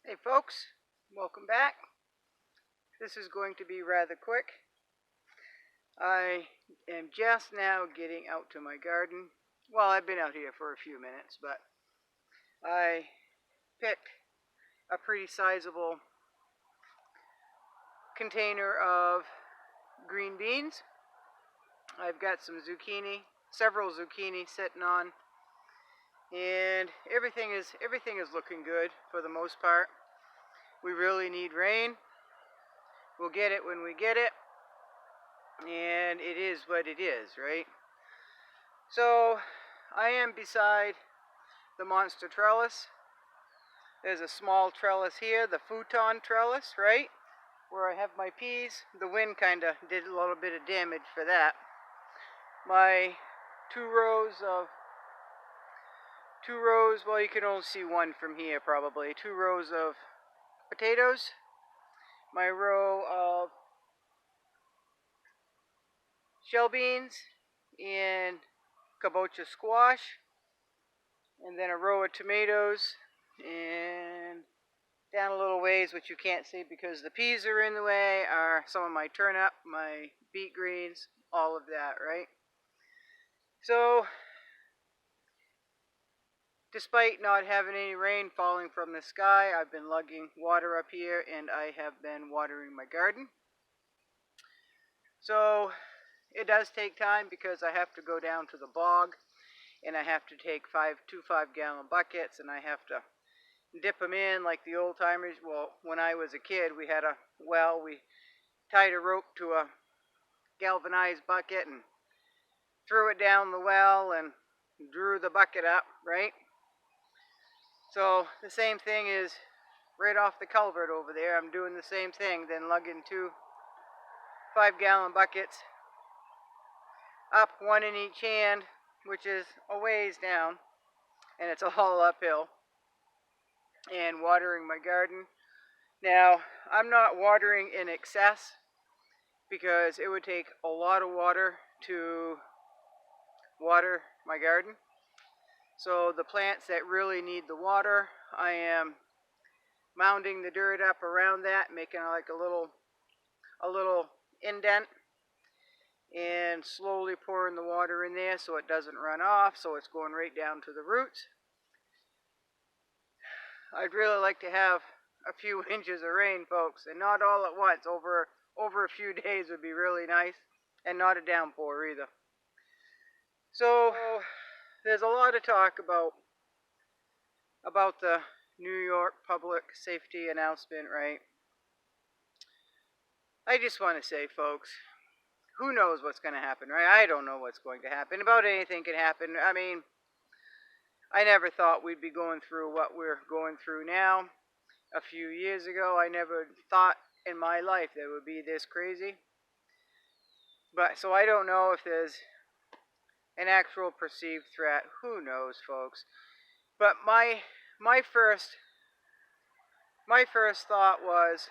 Hey folks, welcome back. This is going to be rather quick. I am just now getting out to my garden. Well, I've been out here for a few minutes, but I picked a pretty sizable container of green beans. I've got some zucchini, several zucchini sitting on, and everything is looking good for the most part. We really need rain. We'll get it when we get it. And it is what it is, right? So I am beside the monster trellis. There's a small trellis here, the futon trellis, right? Where I have my peas. The wind kind of did a little bit of damage for that. My two rows, well, you can only see one from here probably. 2 rows of potatoes. My row of shell beans and kabocha squash, and then a row of tomatoes, and down a little ways, which you can't see because the peas are in the way, are some of my turnip, my beet greens, all of that, right? So despite not having any rain falling from the sky, I've been lugging water up here and I have been watering my garden. So it does take time because I have to go down to the bog and I have to take 2 5-gallon buckets, and I have to dip them in like the old timers. Well, when I was a kid, we had we tied a rope to a galvanized bucket and threw it down the well and drew the bucket up, right? So the same thing is right off the culvert over there. I'm doing the same thing, then lugging 2 5-gallon buckets up, one in each hand, which is a ways down, and it's all uphill, and watering my garden. Now, I'm not watering in excess because it would take a lot of water to water my garden. So the plants that really need the water, I am mounding the dirt up around that, making like a little indent, and slowly pouring the water in there so it doesn't run off, so it's going right down to the roots. I'd really like to have a few inches of rain, folks, and not all at once. Over a few days would be really nice, and not a downpour either. So there's a lot of talk about the New York public safety announcement, right? I just want to say, folks, who knows what's going to happen, right? I don't know what's going to happen. About anything can happen. I mean, I never thought we'd be going through what we're going through now. A few years ago, I never thought in my life that it would be this crazy. But so I don't know if there's an actual perceived threat. Who knows, folks? But my first thought was,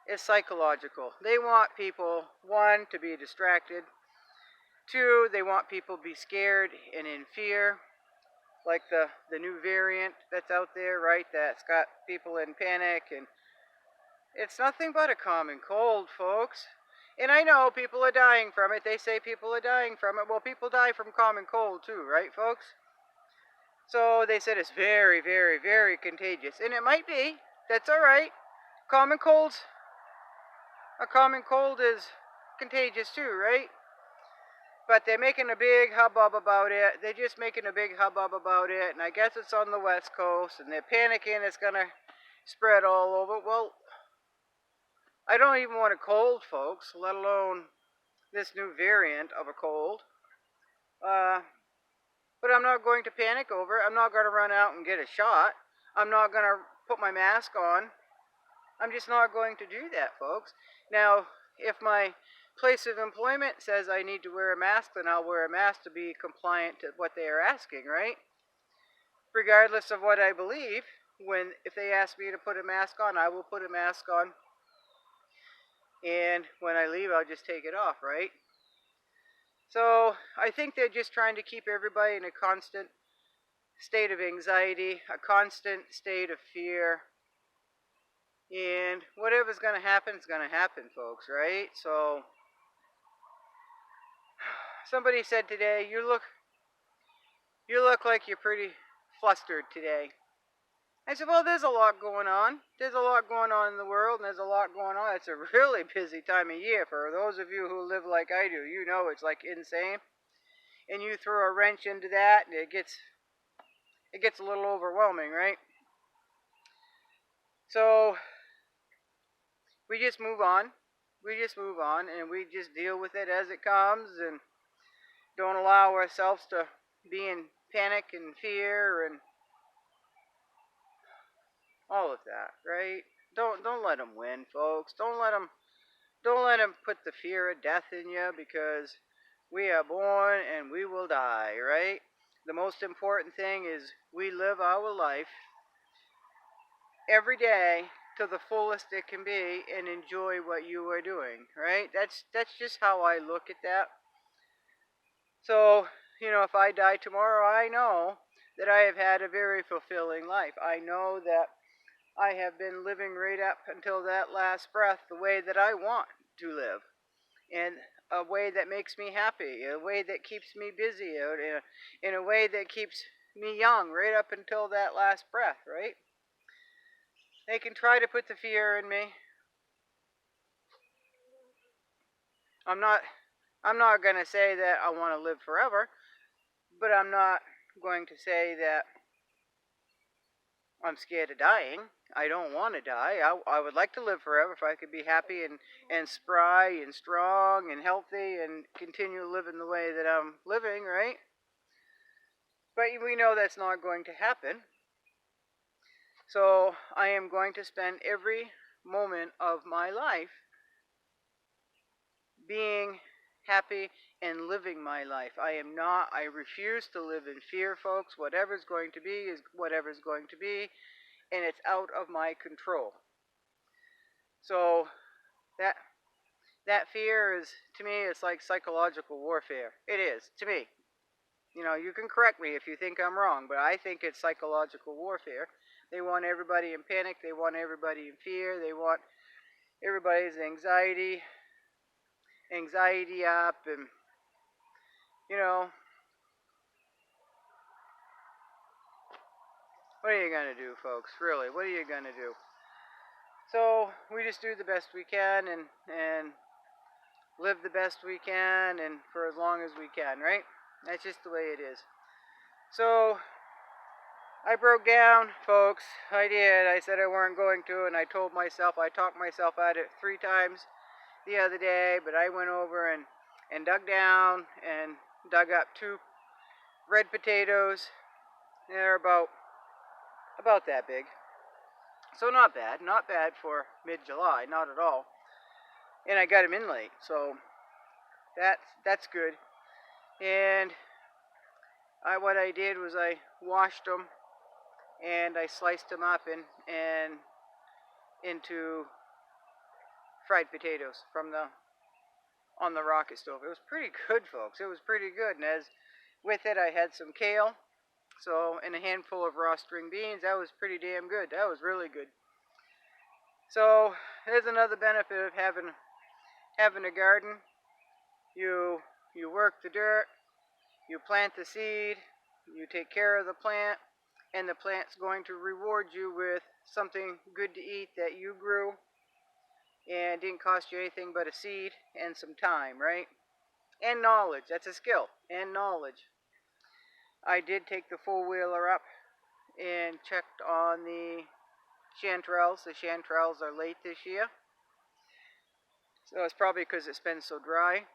it's psychological. They want people, 1, to be distracted. 2, they want people to be scared and in fear, like the new variant that's out there, right? That's got people in panic, and it's nothing but a common cold, folks. And I know people are dying from it. They say people are dying from it. Well, people die from common cold too, right, folks? So they said it's very, very, very contagious. And it might be. That's all right. A common cold is contagious too, right? But they're making a big hubbub about it. They're just making a big hubbub about it. And I guess it's on the West Coast, and they're panicking it's going to spread all over. Well, I don't even want a cold, folks, let alone this new variant of a cold. But I'm not going to panic over it. I'm not going to run out and get a shot. I'm not going to put my mask on. I'm just not going to do that, folks. Now, if my place of employment says I need to wear a mask, then I'll wear a mask to be compliant to what they are asking, right? Regardless of what I believe, if they ask me to put a mask on, I will put a mask on. And when I leave, I'll just take it off, right? So I think they're just trying to keep everybody in a constant state of anxiety, a constant state of fear. And whatever's going to happen is going to happen, folks, right? So somebody said today, you look like you're pretty flustered today. I said, well, there's a lot going on. There's a lot going on in the world, and there's a lot going on. It's a really busy time of year. For those of you who live like I do, you know it's like insane. And you throw a wrench into that, and it gets a little overwhelming, right? So we just move on. We just move on, and we just deal with it as it comes, and don't allow ourselves to be in panic and fear and all of that, right? Don't let them win, folks. Don't let them put the fear of death in you, because we are born and we will die, right? The most important thing is we live our life every day to the fullest it can be and enjoy what you are doing, right? That's just how I look at that. So, if I die tomorrow, I know that I have had a very fulfilling life. I know that I have been living right up until that last breath the way that I want to live, and a way that makes me happy, a way that keeps me busy, in a way that keeps me young right up until that last breath, right? They can try to put the fear in me. I'm not going to say that I want to live forever, but I'm not going to say that I'm scared of dying. I don't want to die. I would like to live forever if I could be happy and spry and strong and healthy and continue living the way that I'm living, right? But we know that's not going to happen. So I am going to spend every moment of my life being happy and living my life. I refuse to live in fear, folks. Whatever's going to be is whatever's going to be, and it's out of my control. So that fear is, to me, it's like psychological warfare. It is, to me. You can correct me if you think I'm wrong, but I think it's psychological warfare. They want everybody in panic. They want everybody in fear. They want everybody's anxiety up, and, what are you going to do, folks? Really, what are you going to do? So we just do the best we can and live the best we can, and for as long as we can, right? That's just the way it is. So I broke down, folks. I did. I said I weren't going to, and I talked myself out of it 3 times the other day, but I went over and dug down and dug up 2 red potatoes. They're about that big. So not bad for mid-July, not at all. And I got them in late, so that's good. And what I did was I washed them and I sliced them up and into fried potatoes on the rocket stove. It was pretty good, folks. It was pretty good. And with it, I had some kale, and a handful of raw string beans. That was pretty damn good. That was really good. So there's another benefit of having a garden. You work the dirt, you plant the seed, you take care of the plant, and the plant's going to reward you with something good to eat that you grew and didn't cost you anything but a seed and some time, right? And knowledge. That's a skill. And knowledge. I did take the 4-wheeler up and checked on the chanterelles. The chanterelles are late this year, so it's probably because it's been so dry.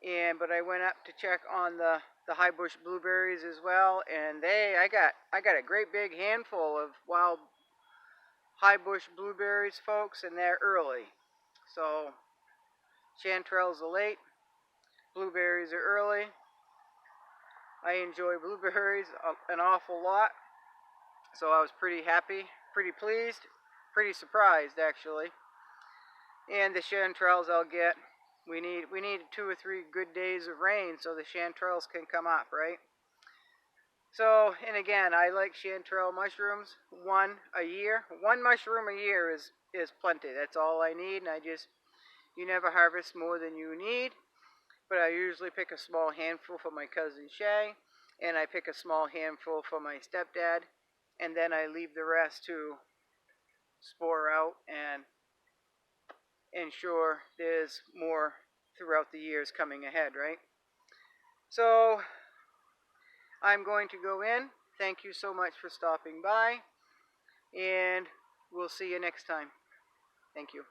But I went up to check on the high bush blueberries as well, and I got a great big handful of wild high bush blueberries, folks, and they're early. So chanterelles are late, blueberries are early. I enjoy blueberries an awful lot, so I was pretty happy, pretty pleased, pretty surprised actually. And the chanterelles I'll get. We need 2 or 3 good days of rain so the chanterelles can come up, right? So, and again, I like chanterelle mushrooms, one a year. One mushroom a year is plenty. That's all I need, and you never harvest more than you need. But I usually pick a small handful for my cousin Shay, and I pick a small handful for my stepdad, and then I leave the rest to spore out and ensure there's more throughout the years coming ahead, right? So I'm going to go in. Thank you so much for stopping by, and we'll see you next time. Thank you.